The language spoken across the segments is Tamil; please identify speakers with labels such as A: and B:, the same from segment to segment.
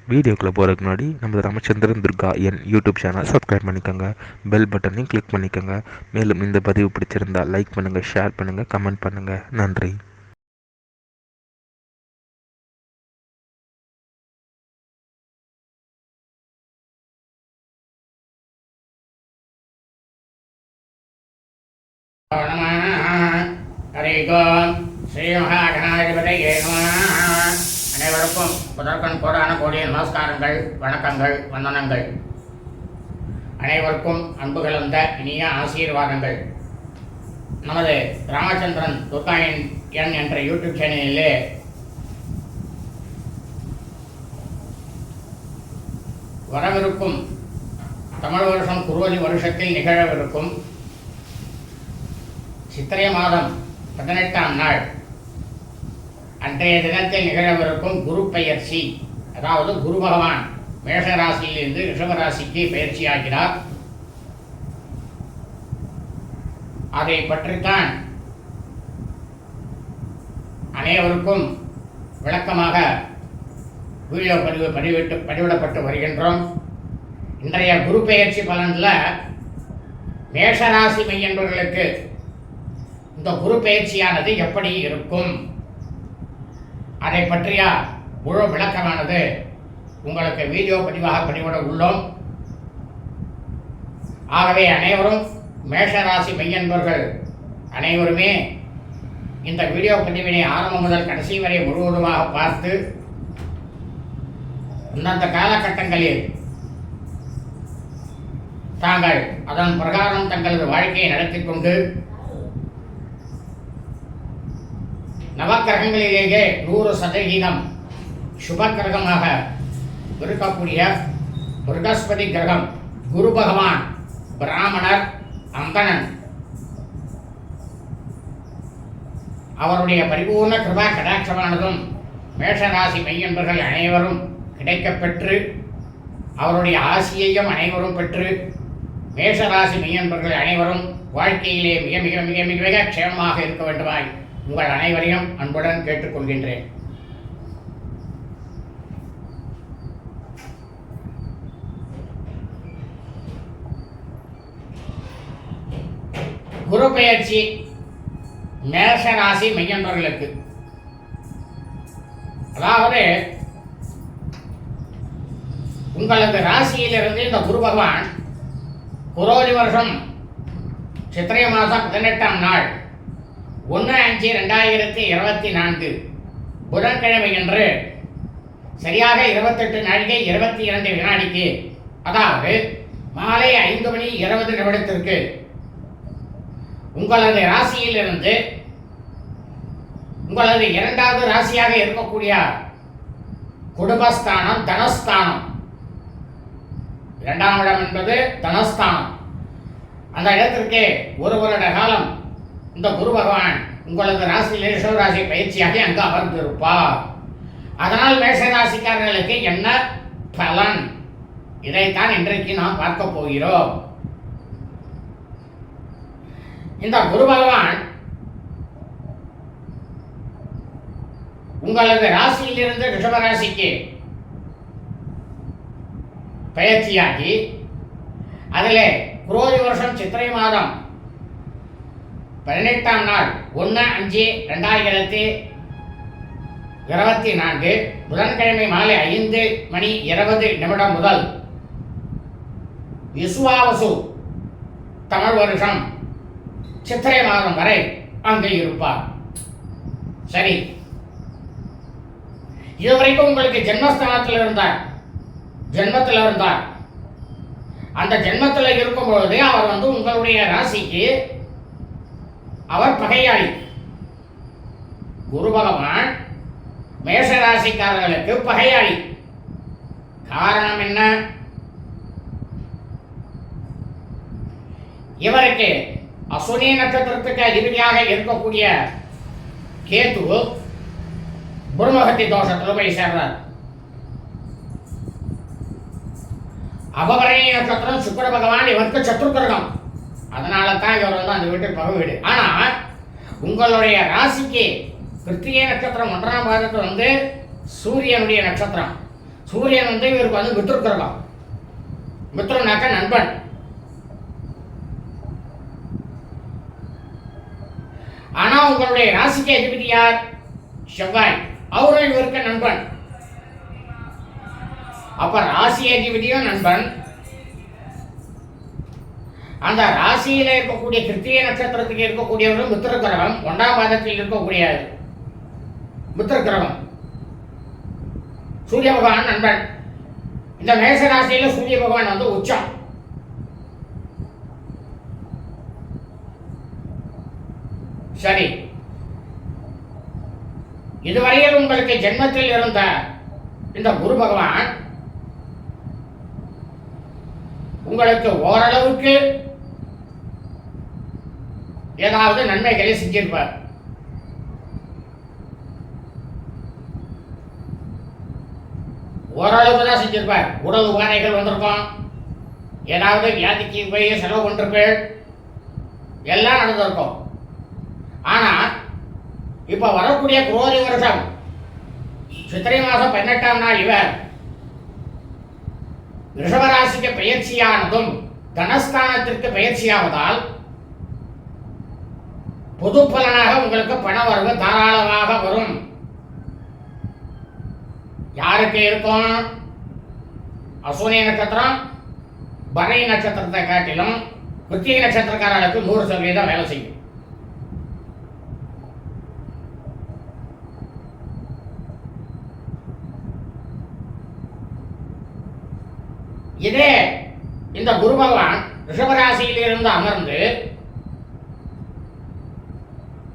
A: வீடியோக்குள்ளே போகிறதுக்கு முன்னாடி நம்ம ராமச்சந்திரன் துர்கா என் யூடியூப் சேனல் சப்ஸ்கிரைப் பண்ணிக்கோங்க, பெல் பட்டனையும் கிளிக் பண்ணிக்கோங்க. மேலும் இந்த பதிவு பிடிச்சிருந்தால் லைக் பண்ணுங்கள், ஷேர் பண்ணுங்கள், கமெண்ட் பண்ணுங்கள். நன்றி.
B: அனைவருக்கும் முதற்கண் கோடான கோடிய நமஸ்காரங்கள், வணக்கங்கள், வந்தனங்கள். அனைவருக்கும் அன்பு கலந்த இனிய ஆசீர்வாதங்கள். நமது ராமச்சந்திரன் துர்கா என் என்ற யூடியூப் சேனலிலே வரவிருக்கும் தமிழ் வருஷம் குரோதி வருஷத்தில் நிகழவிருக்கும் சித்திரை மாதம் 18ஆம் நாள் அன்றைய தினத்தில் நிகழவிருக்கும் குரு பெயர்ச்சி, அதாவது குரு பகவான் மேஷராசியிலிருந்து ரிஷபராசிக்கு பயிற்சியாகிறார். அதை பற்றித்தான் அனைவருக்கும் விளக்கமாக வீடியோ பதிவிடப்பட்டு வருகின்றோம். இன்றைய குரு பெயர்ச்சி பலனில் மேஷராசி மையன்பர்களுக்கு இந்த குரு பயிற்சியானது எப்படி இருக்கும், அதை பற்றிய முழு விளக்கமானது உங்களுக்கு வீடியோ பதிவாக பதிவிட உள்ளோம். ஆகவே அனைவரும் மேஷராசி மையன்பர்கள் அனைவருமே இந்த வீடியோ பதிவினை ஆரம்பம் முதல் கடைசி வரை முழுவதுமாக பார்த்து அந்தந்த காலகட்டங்களில் தாங்கள் அதன் பிரகாரம் தங்களது வாழ்க்கையை நடத்தி கொண்டு நவக்கிரகங்களிலேயே 100% சுப கிரகமாக இருக்கக்கூடிய பிரகஸ்பதி கிரகம், குரு பகவான், பிராமணர், அந்தணன் அவருடைய பரிபூர்ண கிருபா கடாட்சமானதும் மேஷராசி மையன்பர்கள் அனைவரும் கிடைக்கப்பெற்று அவருடைய ஆசியையும் அனைவரும் பெற்று மேஷராசி மையன்பர்கள் அனைவரும் வாழ்க்கையிலே மிக மிக மிக மிக மிக க்ஷேமமாக இருக்க வேண்டுமாய் உங்கள் அனைவரையும் அன்புடன் கேட்டுக்கொள்கின்றேன். குரு பெயர்ச்சி மேஷராசி மையன்பர்களுக்கு, அதாவது உங்களது ராசியிலிருந்து இந்த குரு பகவான் குரோதி வருஷம் சித்திரை மாதம் 18ஆம் நாள் 1/5/2024 புதன்கிழமை என்று சரியாக 28 நாழிகை 22 வினாடிக்கு, அதாவது மாலை 5:20 உங்களது ராசியிலிருந்து உங்களது 2வது ராசியாக இருக்கக்கூடிய குடும்பஸ்தானம், தனஸ்தானம், 2ஆம் இடம் என்பது தனஸ்தானம், அந்த இடத்திற்கு ஒரு வருட காலம் இந்த குரு பகவான் உங்களது ராசியிலே ரிஷபராசி பயிற்சியாக அங்கு அமர்ந்திருப்பார். அதனால் மேஷராசிக்காரர்களுக்கு என்ன பலன், இதைத்தான் இன்றைக்கு நாம் பார்க்க போகிறோம். இந்த குரு பகவான் உங்களது ராசியிலிருந்து ரிஷபராசிக்கு பயிற்சியாகி அதிலே குரோதி வருஷம் சித்திரை மாதம் 18ஆம் நாள் 1/5/2024 புதன்கிழமை மாலை 5:20 முதல் விசுவாவசு தமிழ் வருஷம் சித்திரை மாதம் வரை அங்கு இருப்பார். சரி, இதுவரைக்கும் உங்களுக்கு ஜென்மஸ்தானத்தில் இருந்தார், அந்த ஜென்மத்தில் இருக்கும் பொழுது அவர் உங்களுடைய ராசிக்கு அவர் பகையாளி. குரு பகவான் மேஷராசிக்காரர்களுக்கு பகையாளி. காரணம் என்ன? இவருக்கு அசுனி நட்சத்திரத்துக்கு அதிபதியாக இருக்கக்கூடிய கேது குருமகத்தி தோஷத்தில் போய் சேர்றார். அபபரணி நட்சத்திரம் சுக்கிர பகவான் இவருக்கு சத்ருக்கிரகம். அதனால தான் இவர் அந்த வீட்டு பகை வீடு. ஆனால் உங்களுடைய ராசிக்கு கிருத்திகை நட்சத்திரம் 1ஆம் பாதத்தில் சூரியனுடைய நட்சத்திரம். சூரியன் இவருக்கு மித்ரு கிரகம். மித்ருனாக்க நண்பன். ஆனா உங்களுடைய ராசிக்கு அதிபதி யார்? செவ்வாய். அவரும் இவருக்கு நண்பன். அப்ப ராசி அதிபதியும் நண்பன். அந்த ராசியில இருக்கக்கூடிய கிருத்திகை நட்சத்திரத்துக்கு இருக்கக்கூடியவரும் மித்ரு கிரகம். 1ஆம் பாதத்தில் இருக்கக்கூடிய மித்ரு கிரகம் சூரிய பகவான் நண்பன். இந்த மேஷ ராசியில சூரிய பகவான் உச்சம். சரி, இதுவரையில் உங்களுக்கு ஜென்மத்தில் இருந்த இந்த குரு பகவான் உங்களுக்கு ஓரளவுக்கு ஏதாவது நன்மைகளை செஞ்சிருப்பார். ஓரளவுக்கு தான் செஞ்சிருப்பார். உடல் உபாதைகள் வந்திருக்கும், ஏதாவது வியாதிக்கு போய் செலவு பண்ணிருப்பேன், எல்லாம் நடந்திருக்கும். ஆனா இப்ப வரக்கூடிய குரோதி வருஷம் சித்திரை மாதம் 18ஆம் நாள் இவர் ரிஷபராசிக்கு பயிற்சியானதும் தனஸ்தானத்திற்கு பயிற்சியாவதால் பொது பலனாக உங்களுக்கு பண வரவு தாராளமாக வரும். யாருக்கு இருக்கும்? அஸ்வினி நட்சத்திரம், பரணி நட்சத்திரத்தை காட்டிலும் கிருத்திகை நட்சத்திரக்காரர்களுக்கு 100% வேலை செய்யும். இதே இந்த குரு பகவான் ரிஷபராசியில் இருந்து அமர்ந்து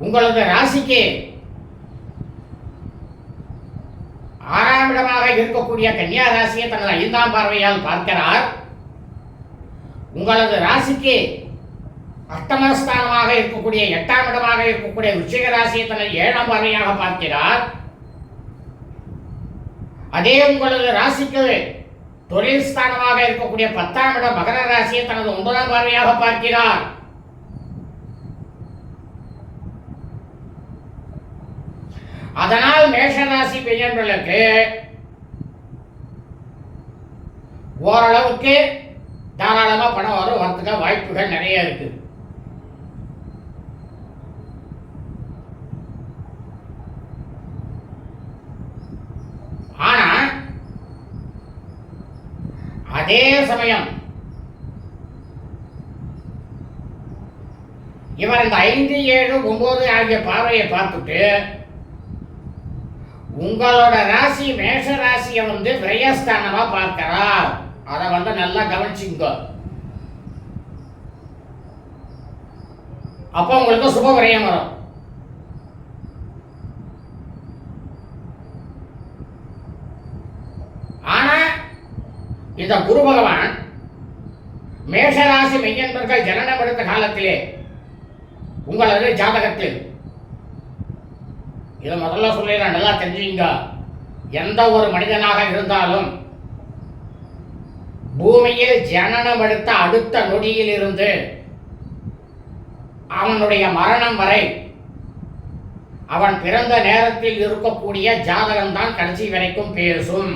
B: உங்களது ராசிக்கு 6ஆம் இடமாக இருக்கக்கூடிய கன்னியா ராசியை தனது 5ஆம் பார்வையால் பார்க்கிறார். உங்களது ராசிக்கு அஷ்டமஸ்தானமாக இருக்கக்கூடிய 8ஆம் இடமாக இருக்கக்கூடிய விருச்சிக ராசியை தனது 7ஆம் பார்வையாக பார்க்கிறார். அதே உங்களது ராசிக்கு தொழில் ஸ்தானமாக இருக்கக்கூடிய 10ஆம் இடம் மகர ராசியை தனது 9ஆம் பார்வையாக பார்க்கிறார். அதனால் மேஷராசி பெண்களுக்கு ஓரளவுக்கு தாராளமா பணம் வரதுக்கு வாய்ப்புகள் நிறைய இருக்கு. ஆனா அதே சமயம் இவர் இந்த 5, 7, 9 ஆகிய பார்வையை பார்த்துட்டு உங்களோட ராசி மேஷ ராசியை விரயஸ்தானமா பார்க்கிறார். அதை நல்லா கவனிச்சுங்க. அப்போ உங்களுக்கு சுப விரயம் வரும். ஆனா இந்த குரு பகவான் மேஷராசி மெய்யன்பர்கள் ஜனனம் எடுத்த காலத்திலே உங்களது ஜாதகத்தில் இதை முதல்ல சொல்லிடுறேன், நல்லா தெரிஞ்சுங்க. எந்த ஒரு மனிதனாக இருந்தாலும் பூமியில் ஜனனம் எடுத்த அடுத்த நொடியில் இருந்து அவனுடைய மரணம் வரை அவன் பிறந்த நேரத்தில் இருக்கக்கூடிய ஜாதகம் தான் கடைசி வரைக்கும் பேசும்.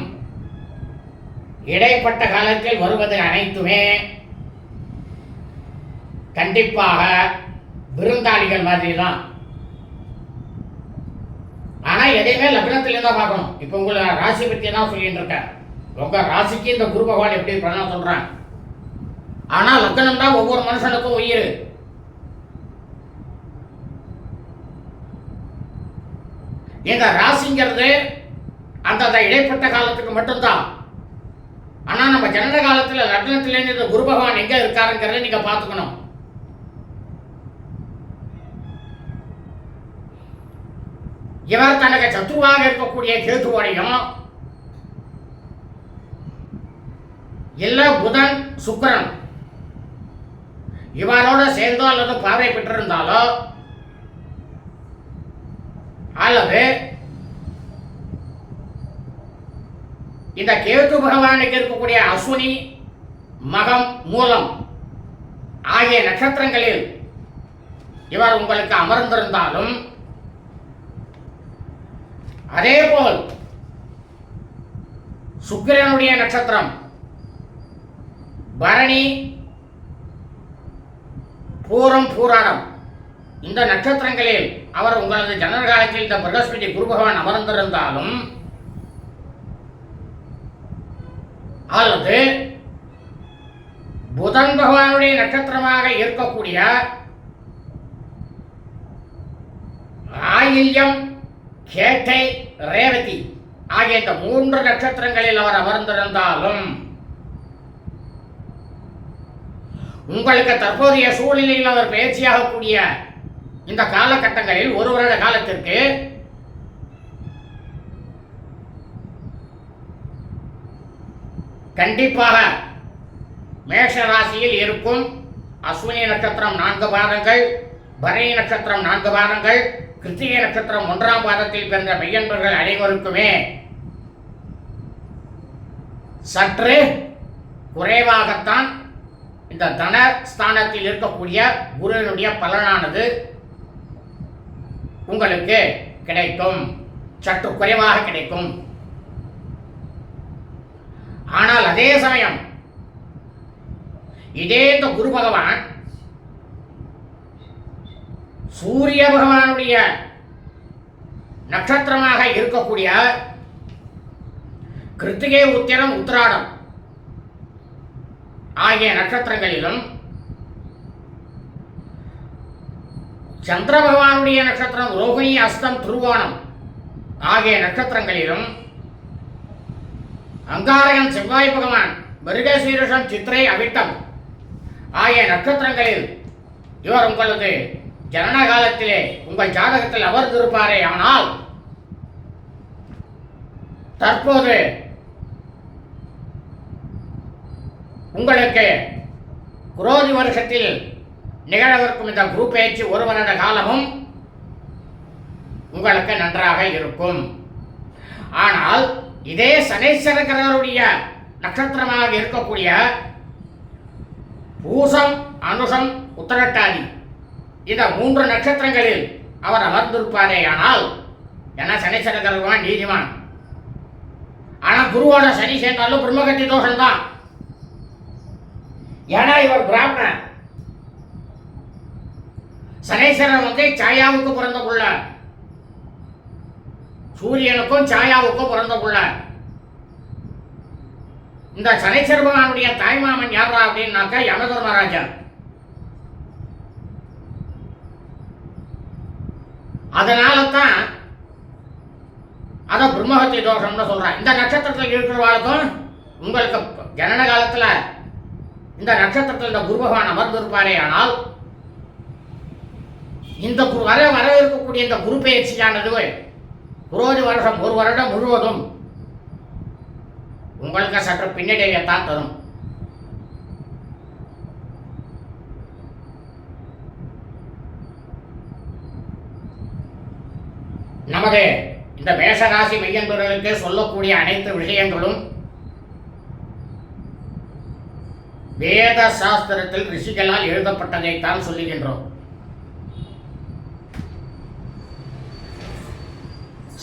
B: இடைப்பட்ட காலத்தில் வருவது அனைத்துமே கண்டிப்பாக விருந்தாளிகள் மாதிரி தான். ஆனா எதையுமே லக்னத்திலே தான் பார்க்கணும். இப்ப உங்களை ராசி பற்றி தான் சொல்லிட்டு இருக்கேன். உங்க ராசிக்கு இந்த குரு பகவான் எப்படி பண்ண சொல்றேன். ஆனா லக்னம் தான் ஒவ்வொரு மனுஷனுக்கும் உயிர். இந்த ராசிங்கிறது அந்த இடைப்பட்ட காலத்துக்கு மட்டும்தான். ஆனா நம்ம ஜனன காலத்துல லக்னத்திலே இந்த குரு பகவான் எங்க இருக்காருங்கிறத நீங்க பார்த்துக்கணும். இவர் தனக்கு சத்ருவாக இருக்கக்கூடிய கேதுவோடையும் இல்ல புதன் சுக்கிரன் இவரோட சேர்ந்தோ அல்லது பார்வை பெற்றிருந்தாலோ அல்லது இந்த கேது பகவானுக்கு இருக்கக்கூடிய அஸ்வினி மகம் மூலம் ஆகிய நட்சத்திரங்களில் இவர் உங்களுக்கு அமர்ந்திருந்தாலும், அதேபோல் சுக்கிரனுடைய நட்சத்திரம் பரணி, பூரம், பூராடம். இந்த நட்சத்திரங்களில் அவர் உங்களது ஜனனகாலத்தில் இந்த பிரகஸ்பதி குரு பகவான் அமர்ந்திருந்தாலும் அல்லது புதன் பகவானுடைய நட்சத்திரமாக இருக்கக்கூடிய ஆயில்யம், கேட்டை, ரேவதி ஆகிய இந்த 3 நட்சத்திரங்களில் அவர் அமர்ந்திருந்தாலும் உங்களுக்கு தற்போதைய சூழ்நிலையில் அவர் பயிற்சியாகக்கூடிய இந்த காலகட்டங்களில் 1 வருட காலத்திற்கு கண்டிப்பாக மேஷ ராசியில் இருக்கும் அஸ்வினி நட்சத்திரம் 4 பாதங்கள், பரணி நட்சத்திரம் 4 பாதங்கள், கிருத்திகை நட்சத்திரம் 1ஆம் பாதத்தில் பிறந்த மெய்யன்பர்கள் அனைவருக்குமே சற்று குறைவாகத்தான் இந்த தனஸ்தானத்தில் இருக்கக்கூடிய குருவினுடைய பலனானது உங்களுக்கு கிடைக்கும். சற்று குறைவாக கிடைக்கும். ஆனால் அதே சமயம் இதே இந்த குரு பகவான் சூரிய பகவானுடைய நட்சத்திரமாக இருக்கக்கூடிய கிருத்திகை, உத்திரம், உத்திராடம் ஆகிய நட்சத்திரங்களிலும் சந்திர பகவானுடைய நட்சத்திரம் ரோகிணி, அஸ்தம், திருவோணம் ஆகிய நட்சத்திரங்களிலும் அங்காரகன் செவ்வாய் பகவான் மிருகசீரிஷம், சித்திரை, அவிட்டம் ஆகிய நட்சத்திரங்களில் இவர் உங்களது ஜனன காலத்திலே உங்கள் ஜாதகத்தில் அமர்ந்திருப்பாரே. ஆனால் தற்போது உங்களுக்கு குரோதி வருஷத்தில் நிகழவிருக்கும் இந்த குரு பயிற்சி 1 வருட காலமும் உங்களுக்கு நன்றாக இருக்கும். ஆனால் இதே சனீஸ்வர கிரகருடைய நட்சத்திரமாக இருக்கக்கூடிய பூசம், அனுஷம், உத்திரட்டாதி இந்த 3 நட்சத்திரங்களில் அவர் அமர்ந்திருப்பாரே. ஆனால் ஏன்னா சனீஸ்வர கிரகவான் நீதிமான். ஆனால் குருவோட சனி சேர்ந்தாலும் பிரம்மகத்தி தோஷம்தான். ஏன்னா இவர் பிராமணன். சனீஸ்வரன் சாயாவுக்கு பிறந்த புள்ள, சூரியனுக்கும் சாயாவுக்கும் பிறந்த புள்ள. இந்த சனீஸ்வர பகவானுடைய தாய்மாமன் யாரா அப்படின்னாக்கா யமதர்மராஜா. அதனால தான் அதை பிரம்மஹத்தி தோஷம்னு சொல்றேன். இந்த நட்சத்திரத்தில் இருக்கிறவாளுக்கும் உங்களுக்கு ஜனன காலத்துல இந்த நட்சத்திரத்தில் இந்த குரு பகவான் அமர்ந்திருப்பாரே. ஆனால் இந்த வர இருக்கக்கூடிய இந்த குரு பயிற்சியானது குரோதி வருஷம் 1 வருடம் முழுவதும் உங்களுக்கு சற்று பின்னடைவைத்தான் தரும். நமது இந்த மேஷராசி மெய்யன்பர்களுக்கு சொல்லக்கூடிய அனைத்து விஷயங்களும் வேத சாஸ்திரத்தில் ரிஷிகளால் எழுதப்பட்டதைத்தான் சொல்லுகின்றோம்.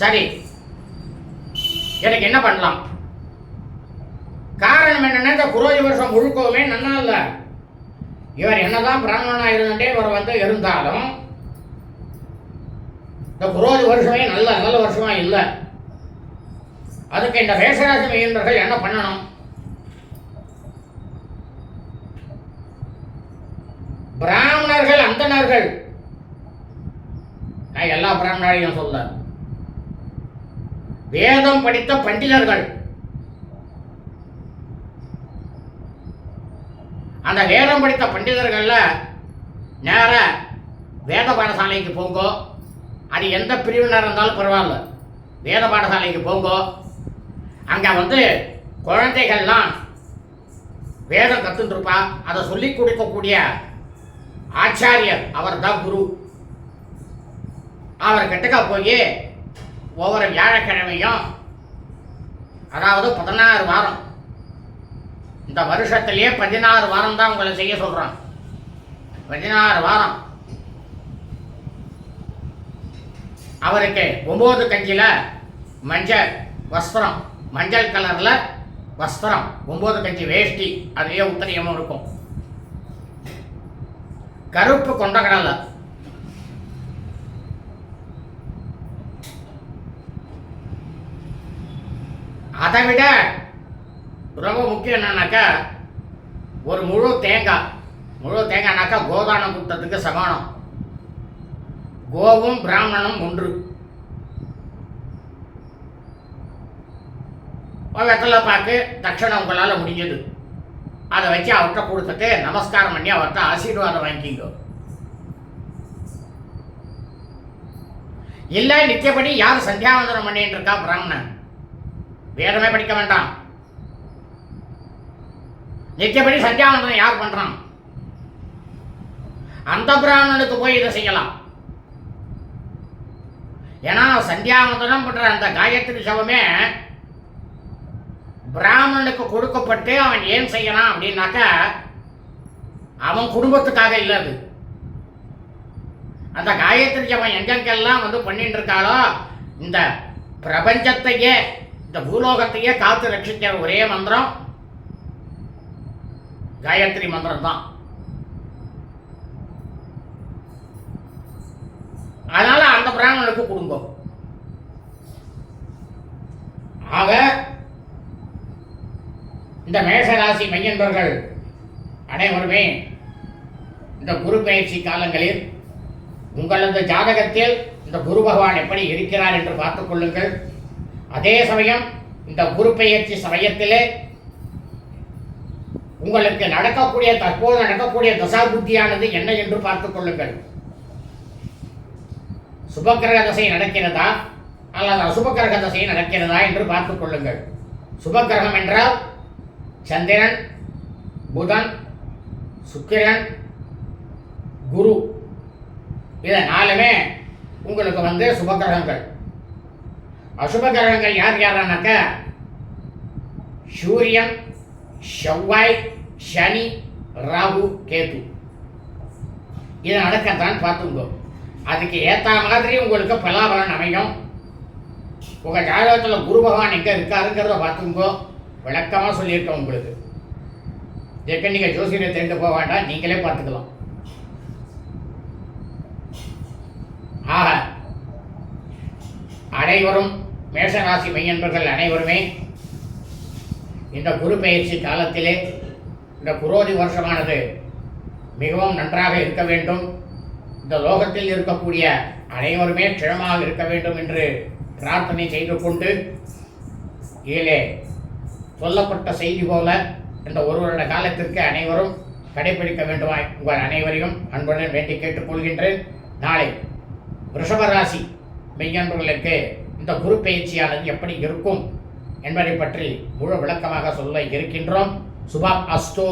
B: சரி, எனக்கு என்ன பண்ணலாம்? காரணம் என்னன்னா இந்த குரோதி வருஷம் முழுக்கவுமே நன்னா இல்ல. இவர் என்னதான் பிராமணனா இருந்துட்டே இவர் இருந்தாலும் இந்த குரோதி வருஷமே நல்ல வருஷமா இல்லை. அதுக்கு இந்த மேஷராசி மெய்யன்பர்கள் என்ன பண்ணணும்? பிராமணர்கள், அந்தணர்கள், நான் எல்லா பிராமணரையும் சொல்ல, வேதம் படித்த பண்டிதர்கள், அந்த வேதம் படித்த பண்டிதர்கள்ல நேர வேத பாடசாலைக்கு போங்கோ. அது எந்த பிரிவினர் இருந்தாலும் பரவாயில்ல, வேத பாடசாலைக்கு போங்கோ. அங்க குழந்தைகள்லாம் வேதம் கத்துட்டு இருப்பா. அதை சொல்லி கொடுக்கக்கூடிய ஆச்சாரியர் அவர் தான் குரு. அவர் கிட்டக்க போய் ஒவ்வொரு வியாழக்கிழமையும், அதாவது 16 வாரம், இந்த வருஷத்திலேயே 16 வாரம் தான் உங்களை செய்ய சொல்றான். 16 வாரம் அவருக்கு 9 கஞ்சில மஞ்சள் வஸ்திரம் மஞ்சள் கலரில் வஸ்திரம், 9 கஞ்சி வேஷ்டி, அதுலேயே உத்தரியமும் இருக்கும். கருப்பு கொண்டக்கடலை, அதை விட ரொம்ப முக்கியம் என்னன்னாக்கா ஒரு முழு தேங்காய்னாக்கா கோதானம் கூட்டத்துக்கு சமானம். கோவும் பிராமணனும் ஒன்று. வெத்தலை பாக்கு தட்சணை உங்களால் முடிஞ்சது, அதை வச்சு அவர்கிட்ட கொடுத்துட்டு நமஸ்காரம் பண்ணி அவர்கிட்ட ஆசீர்வாதம் வாங்கிக்கிங்க. இல்லை நித்தியப்படி யார் சந்தியாவந்தனம் பண்ணிட்டு இருக்கா? பிராமணன். வேதமே படிக்க வேண்டாம், நித்தியப்படி சந்தியாவந்தனம் யார் பண்றான்? அந்த பிராமணனுக்கு போய் இதை செய்யலாம். ஏன்னா சந்தியாவந்தனம் பண்ற அந்த காயத்ரி சவமே பிராமணனுக்கு கொடுக்கப்பட்டு அவன் ஏன் செய்யலாம் அப்படின்னாக்க அவன் குடும்பத்துக்காக இல்லை. அது அந்த காயத்ரி ஜபம் எங்கெங்கெல்லாம் பண்ணிட்டு இருக்காளோ இந்த பிரபஞ்சத்தையே இந்த பூலோகத்தையே காத்து ரட்சிக்கிற ஒரே மந்திரம் காயத்ரி மந்திரம் தான். அதனால அந்த பிராமணனுக்கு குடும்பம். ஆக இந்த மேஷராசி மையன்பர்கள் அனைவருமே இந்த குரு பயிற்சி காலங்களில் உங்களது ஜாதகத்தில் இந்த குரு பகவான் எப்படி இருக்கிறார் என்று பார்த்துக் கொள்ளுங்கள். அதே சமயம் இந்த குரு பயிற்சி சமயத்திலே உங்களுக்கு தற்போது நடக்கக்கூடிய தசா புத்தியானது என்ன என்று பார்த்துக் கொள்ளுங்கள். சுபக்கிரக தசை நடக்கிறதா அல்லது அசுபக்கிரக தசை நடக்கிறதா என்று பார்த்துக் கொள்ளுங்கள். சுபக்கிரகம் என்றால் சந்திரன், புதன், சுக்கிரன், குரு, இதை 4மே உங்களுக்கு சுபகிரகங்கள். அசுப கிரகங்கள் யார் யாரானாக்க சூரியன், செவ்வாய், சனி, ராகு, கேது. இது நடக்கத்தான் பார்த்துங்க. அதுக்கு ஏற்ற மாதிரி உங்களுக்கு பலாபலன் அமையும். உங்கள் ஜாதகத்தில் குரு பகவான் எங்கே இருக்காருங்கிறத பார்த்துங்கோ. விளக்கமாக சொல்லியிருக்கோம் உங்களுக்கு. இதுக்கு நீங்கள் ஜோசியரை தெரிந்து போக வேண்டாம், நீங்களே பார்த்துக்கலாம். ஆக அனைவரும் மேஷராசி மையன்பர்கள் அனைவருமே இந்த குரு பயிற்சி காலத்திலே இந்த குரோதி வருஷமானது மிகவும் நன்றாக இருக்க வேண்டும். இந்த லோகத்தில் இருக்கக்கூடிய அனைவருமே க்ஷேமமாக இருக்க வேண்டும் என்று பிரார்த்தனை செய்து கொண்டு, இதிலே சொல்லப்பட்ட செய்தி போல இந்த ஒரு வருட காலத்திற்கு அனைவரும் கடைபிடிக்க வேண்டுமாய் உங்கள் அனைவரையும் அன்புடன் வேண்டி கேட்டுக்கொள்கின்றேன். நாளை ரிஷபராசி மெய்யன்பர்களுக்கு இந்த குரு பயிற்சியானது எப்படி இருக்கும் என்பதை பற்றி முழு விளக்கமாக சொல்ல இருக்கின்றோம். சுபா அஸ்தோ.